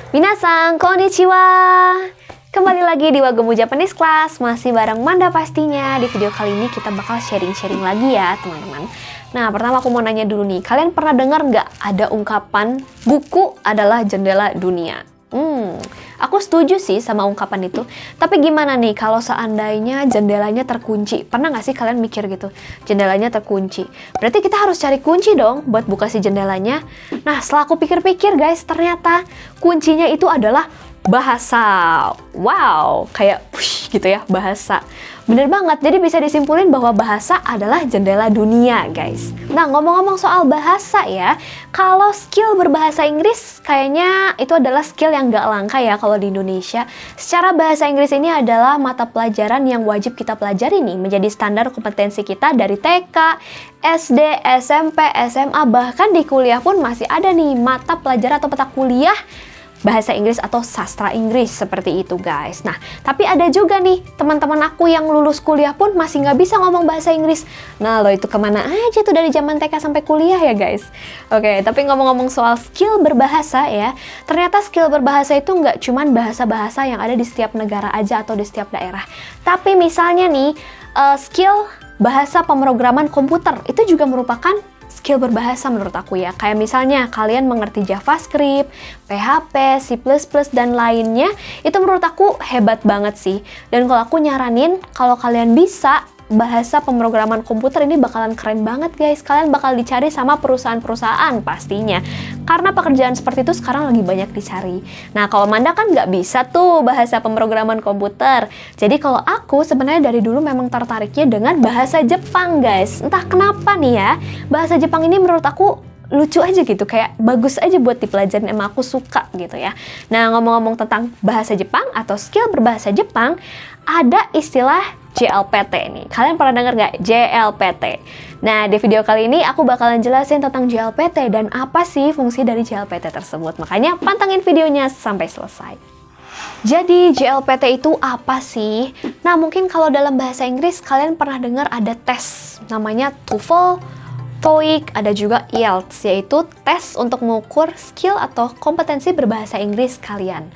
Minasan, konnichiwa! Kembali lagi di Wagemu Japanese Class, masih bareng Manda pastinya. Di video kali ini kita bakal sharing-sharing lagi ya teman-teman. Nah, pertama aku mau nanya dulu nih, kalian pernah dengar nggak ada ungkapan buku adalah jendela dunia? Aku setuju sih sama ungkapan itu. Tapi gimana nih kalau seandainya jendelanya terkunci? Pernah nggak sih kalian mikir gitu? Jendelanya terkunci. Berarti kita harus cari kunci dong buat buka si jendelanya. Nah, setelah aku pikir-pikir guys, ternyata kuncinya itu adalah bahasa. Wow, kayak push gitu ya, bahasa. Bener banget, jadi bisa disimpulin bahwa bahasa adalah jendela dunia, guys. Nah, ngomong-ngomong soal bahasa ya, kalau skill berbahasa Inggris, kayaknya itu adalah skill yang nggak langka ya kalau di Indonesia. Secara bahasa Inggris ini adalah mata pelajaran yang wajib kita pelajari nih, menjadi standar kompetensi kita dari TK, SD, SMP, SMA, bahkan di kuliah pun masih ada nih mata pelajaran atau mata kuliah bahasa Inggris atau sastra Inggris seperti itu guys. Nah, tapi ada juga nih teman-teman aku yang lulus kuliah pun masih nggak bisa ngomong bahasa Inggris. Nah, lo itu kemana aja tuh dari zaman TK sampai kuliah ya guys? Oke, tapi ngomong-ngomong soal skill berbahasa ya, ternyata skill berbahasa itu nggak cuman bahasa-bahasa yang ada di setiap negara aja atau di setiap daerah. Tapi misalnya nih, skill bahasa pemrograman komputer itu juga merupakan skill berbahasa menurut aku ya. Kayak misalnya kalian mengerti JavaScript, PHP, C++, dan lainnya, itu menurut aku hebat banget sih. Dan kalau aku nyaranin, kalau kalian bisa, bahasa pemrograman komputer ini bakalan keren banget guys. Kalian bakal dicari sama perusahaan-perusahaan pastinya. Karena pekerjaan seperti itu sekarang lagi banyak dicari. Nah, kalau Manda kan nggak bisa tuh bahasa pemrograman komputer. Jadi kalau aku sebenarnya dari dulu memang tertariknya dengan bahasa Jepang guys. Entah kenapa nih ya, bahasa Jepang ini menurut aku lucu aja gitu, kayak bagus aja buat dipelajarin, emang aku suka gitu ya. Nah, ngomong-ngomong tentang bahasa Jepang atau skill berbahasa Jepang, ada istilah JLPT nih. Kalian pernah dengar nggak JLPT? Nah, di video kali ini aku bakalan jelasin tentang JLPT dan apa sih fungsi dari JLPT tersebut. Makanya pantengin videonya sampai selesai. Jadi JLPT itu apa sih? Nah, mungkin kalau dalam bahasa Inggris kalian pernah dengar ada tes namanya TOEFL, TOEIC, ada juga IELTS, yaitu tes untuk mengukur skill atau kompetensi berbahasa Inggris kalian.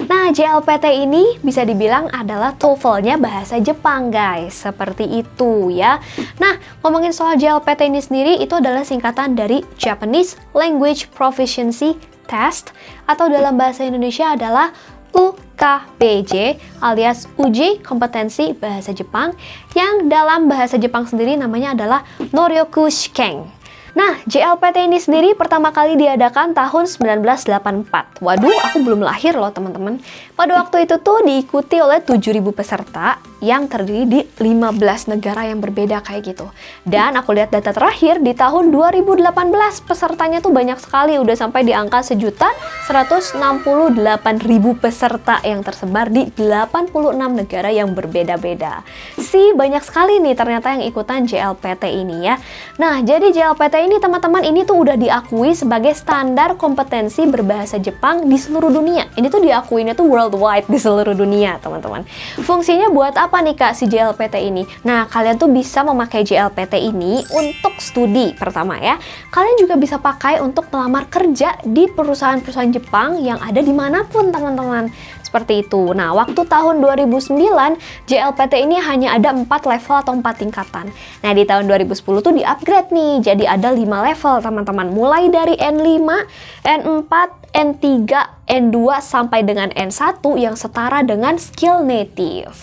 Nah, JLPT ini bisa dibilang adalah TOEFL-nya bahasa Jepang, guys. Seperti itu ya. Nah, ngomongin soal JLPT ini sendiri, itu adalah singkatan dari Japanese Language Proficiency Test, atau dalam bahasa Indonesia adalah UKBJ alias Uji Kompetensi Bahasa Jepang, yang dalam bahasa Jepang sendiri namanya adalah Noryoku Shiken. Nah, JLPT ini sendiri pertama kali diadakan tahun 1984. Waduh, aku belum lahir loh teman-teman. Pada waktu itu tuh diikuti oleh 7.000 peserta yang terdiri di 15 negara yang berbeda kayak gitu. Dan aku lihat data terakhir di tahun 2018 pesertanya tuh banyak sekali, udah sampai di angka 1.168.000 peserta yang tersebar di 86 negara yang berbeda-beda. Banyak sekali nih ternyata yang ikutan JLPT ini ya. Nah, jadi JLPT ini teman-teman ini tuh udah diakui sebagai standar kompetensi berbahasa Jepang di seluruh dunia. Ini tuh diakuinya tuh worldwide di seluruh dunia teman-teman. Fungsinya buat apa nih kak si JLPT ini? Nah, kalian tuh bisa memakai JLPT ini untuk studi pertama ya. Kalian juga bisa pakai untuk melamar kerja di perusahaan-perusahaan Jepang yang ada dimanapun teman-teman. Seperti itu. Nah, waktu tahun 2009, JLPT ini hanya ada 4 level atau 4 tingkatan. Nah, di tahun 2010 tuh di-upgrade nih, jadi ada 5 level teman-teman. Mulai dari N5, N4, N3, N2, sampai dengan N1 yang setara dengan skill native.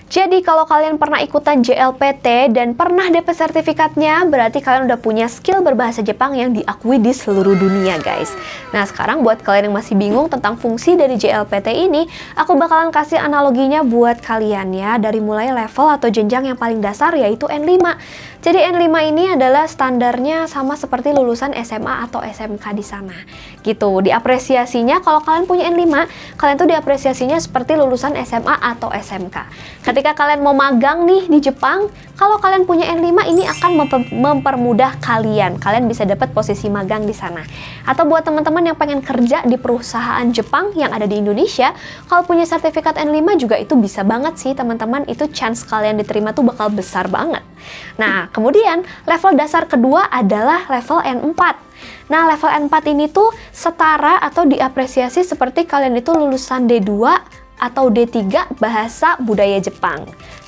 Jadi kalau kalian pernah ikutan JLPT dan pernah dapat sertifikatnya, berarti kalian udah punya skill berbahasa Jepang yang diakui di seluruh dunia guys. Nah, sekarang buat kalian yang masih bingung tentang fungsi dari JLPT ini, aku bakalan kasih analoginya buat kalian ya, dari mulai level atau jenjang yang paling dasar yaitu N5. Jadi N5 ini adalah standarnya sama seperti lulusan SMA atau SMK di sana. Gitu, diapresiasinya kalau kalian punya N5, kalian tuh diapresiasinya seperti lulusan SMA atau SMK. Ketika kalian mau magang nih di Jepang, kalau kalian punya N5 ini akan mempermudah kalian. Kalian bisa dapat posisi magang di sana. Atau buat teman-teman yang pengen kerja di perusahaan Jepang yang ada di Indonesia, kalau punya sertifikat N5 juga itu bisa banget sih teman-teman, itu chance kalian diterima tuh bakal besar banget. Nah, kemudian level dasar kedua adalah level N4. Nah, level N4 ini tuh setara atau diapresiasi seperti kalian itu lulusan D2 atau D3 bahasa budaya Jepang.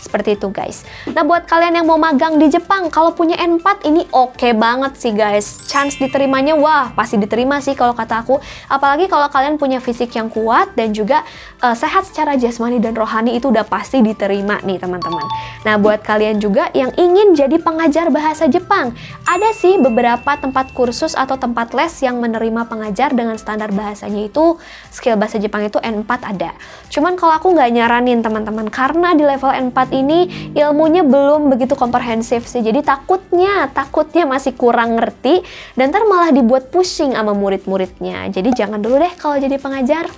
Seperti itu guys. Nah, buat kalian yang mau magang di Jepang, kalau punya N4 ini oke banget sih guys. Chance diterimanya wah pasti diterima sih kalau kata aku. Apalagi kalau kalian punya fisik yang kuat dan juga sehat secara jasmani dan rohani, itu udah pasti diterima nih teman-teman. Nah, buat kalian juga yang ingin jadi pengajar bahasa Jepang, ada sih beberapa tempat kursus atau tempat les yang menerima pengajar dengan standar bahasanya itu skill bahasa Jepang itu N4 ada. Cuman kalau aku nggak nyaranin teman-teman, karena di level N4 ini ilmunya belum begitu komprehensif sih. Jadi takutnya masih kurang ngerti dan ntar malah dibuat pusing sama murid-muridnya. Jadi jangan dulu deh kalau jadi pengajar.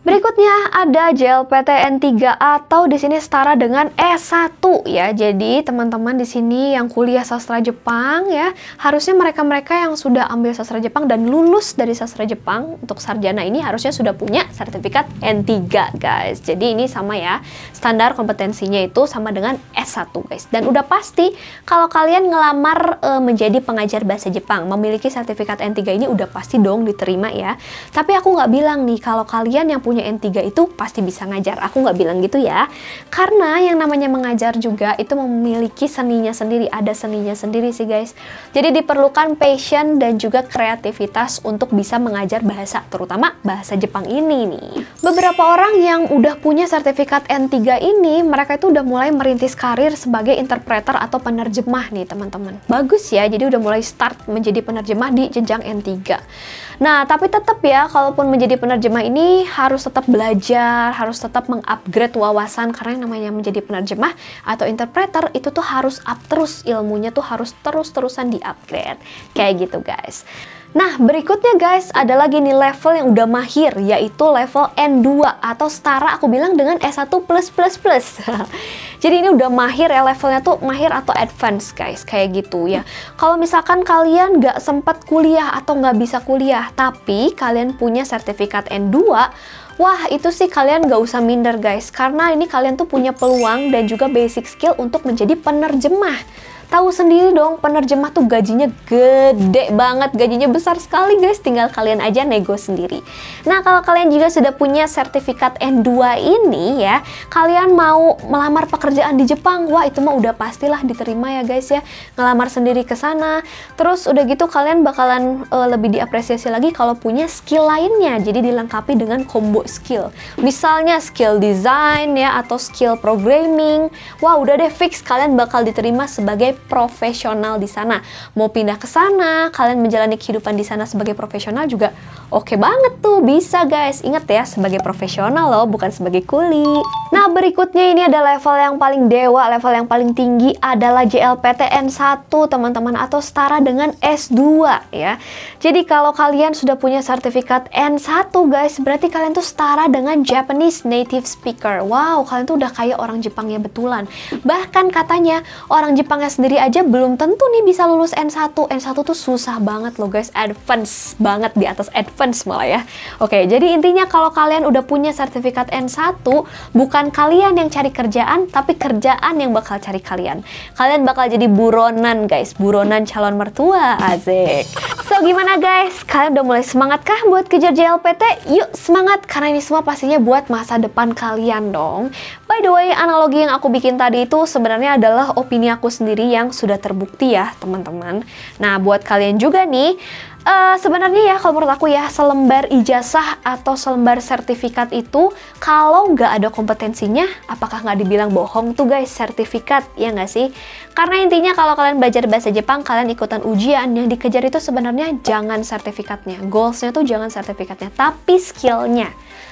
Berikutnya ada JLPTN 3 atau di sini setara dengan S1 ya. Jadi teman-teman di sini yang kuliah sastra Jepang ya, harusnya mereka-mereka yang sudah ambil sastra Jepang dan lulus dari sastra Jepang untuk sarjana ini harusnya sudah punya sertifikat N3 guys. Jadi ini sama ya, standar kompetensinya itu sama dengan S1 guys. Dan udah pasti kalau kalian ngelamar menjadi pengajar bahasa Jepang, memiliki sertifikat N3 ini udah pasti dong diterima ya. Tapi aku nggak bilang nih kalau kalian yang punya N3 itu pasti bisa ngajar. Aku nggak bilang gitu ya. Karena yang namanya mengajar juga itu memiliki seninya sendiri. Ada seninya sendiri sih guys. Jadi diperlukan passion dan juga kreativitas untuk bisa mengajar bahasa, terutama bahasa Jepang ini nih. Beberapa orang yang udah punya sertifikat N3 ini, mereka itu udah mulai merintis karir sebagai interpreter atau penerjemah nih teman-teman. Bagus ya, jadi udah mulai start menjadi penerjemah di jenjang N3. Nah, tapi tetap ya, kalaupun menjadi penerjemah ini harus tetap belajar, harus tetap mengupgrade wawasan, karena yang namanya menjadi penerjemah atau interpreter itu tuh harus up terus, ilmunya tuh harus terus-terusan di-upgrade. Kayak gitu guys. Nah, berikutnya guys, ada lagi nih level yang udah mahir, yaitu level N2 atau setara aku bilang dengan S1+++. Jadi ini udah mahir ya, levelnya tuh mahir atau advance guys, kayak gitu ya. Kalau misalkan kalian nggak sempat kuliah atau nggak bisa kuliah, tapi kalian punya sertifikat N2, wah itu sih kalian nggak usah minder guys, karena ini kalian tuh punya peluang dan juga basic skill untuk menjadi penerjemah. Tahu sendiri dong, penerjemah tuh gajinya gede banget, gajinya besar sekali guys, tinggal kalian aja nego sendiri. Nah, kalau kalian juga sudah punya sertifikat N2 ini ya, kalian mau melamar pekerjaan di Jepang, wah itu mah udah pastilah diterima ya guys ya, ngelamar sendiri ke sana. Terus udah gitu kalian bakalan lebih diapresiasi lagi kalau punya skill lainnya, jadi dilengkapi dengan combo skill. Misalnya skill design ya, atau skill programming, wah udah deh fix kalian bakal diterima sebagai profesional di sana. Mau pindah ke sana, kalian menjalani kehidupan di sana sebagai profesional juga oke banget tuh, bisa guys. Ingat ya, sebagai profesional loh, bukan sebagai kuli. Nah, berikutnya ini ada level yang paling dewa, level yang paling tinggi adalah JLPTN 1 teman-teman, atau setara dengan S2 ya. Jadi kalau kalian sudah punya sertifikat N1 guys, berarti kalian tuh setara dengan Japanese native speaker. Wow, kalian tuh udah kayak orang Jepangnya betulan. Bahkan katanya orang Jepangnya sendiri aja belum tentu nih bisa lulus N1. N1 tuh susah banget loh guys, advance banget, di atas advance malah ya. Oke, jadi intinya kalau kalian udah punya sertifikat N1, bukan kalian yang cari kerjaan, tapi kerjaan yang bakal cari kalian. Kalian bakal jadi buronan guys, buronan calon mertua, asik. So gimana guys, kalian udah mulai semangat kah buat kejar JLPT? Yuk semangat, karena ini semua pastinya buat masa depan kalian dong. By the way, analogi yang aku bikin tadi itu sebenarnya adalah opini aku sendiri yang sudah terbukti ya teman-teman. Nah, buat kalian juga nih, sebenarnya ya kalau menurut aku ya, selembar ijazah atau selembar sertifikat itu kalau nggak ada kompetensinya, apakah nggak dibilang bohong tuh guys, sertifikat, ya nggak sih? Karena intinya kalau kalian belajar bahasa Jepang, kalian ikutan ujian, yang dikejar itu sebenarnya jangan sertifikatnya, goalsnya tuh jangan sertifikatnya, tapi skillnya.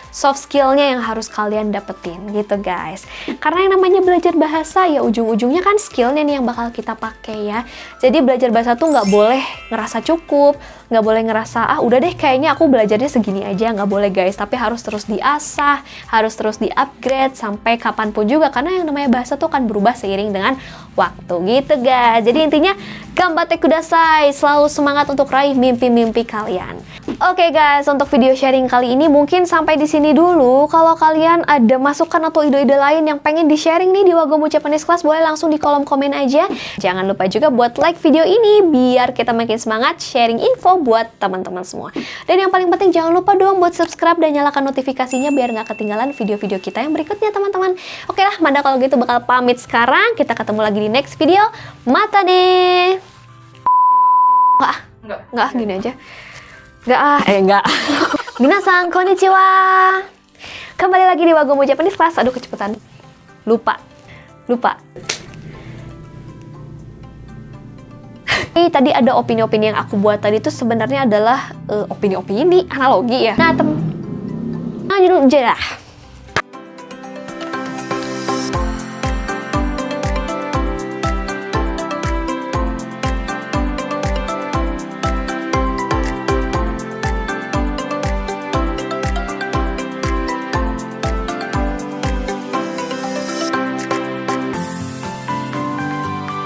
Soft skillnya yang harus kalian dapetin gitu guys. Karena yang namanya belajar bahasa ya ujung-ujungnya kan skillnya nih yang bakal kita pakai ya. Jadi belajar bahasa tuh nggak boleh ngerasa cukup, nggak boleh ngerasa udah deh kayaknya aku belajarnya segini aja, nggak boleh guys. Tapi harus terus diasah, harus terus di-upgrade sampai kapanpun juga, karena yang namanya bahasa tuh akan berubah seiring dengan waktu gitu guys. Jadi intinya ganbatte kudasai, selalu semangat untuk raih mimpi-mimpi kalian. Oke guys, untuk video sharing kali ini mungkin sampai di sini sini dulu. Kalau kalian ada masukan atau ide-ide lain yang pengen di-sharing nih di Wagemu Japanese Class, boleh langsung di kolom komen aja. Jangan lupa juga buat like video ini biar kita makin semangat sharing info buat teman-teman semua. Dan yang paling penting jangan lupa dong buat subscribe dan nyalakan notifikasinya biar nggak ketinggalan video-video kita yang berikutnya teman-teman. Oke lah, Manda kalau gitu bakal pamit sekarang. Kita ketemu lagi di next video. Mata deh. Enggak, gini aja. Enggak. Minasan, konnichiwa. Kembali lagi di Wagemu Japanese Class. Aduh, kecepatan. Lupa. Tadi ada opini-opini yang aku buat tadi itu sebenarnya adalah opini-opini, analogi ya. Nah,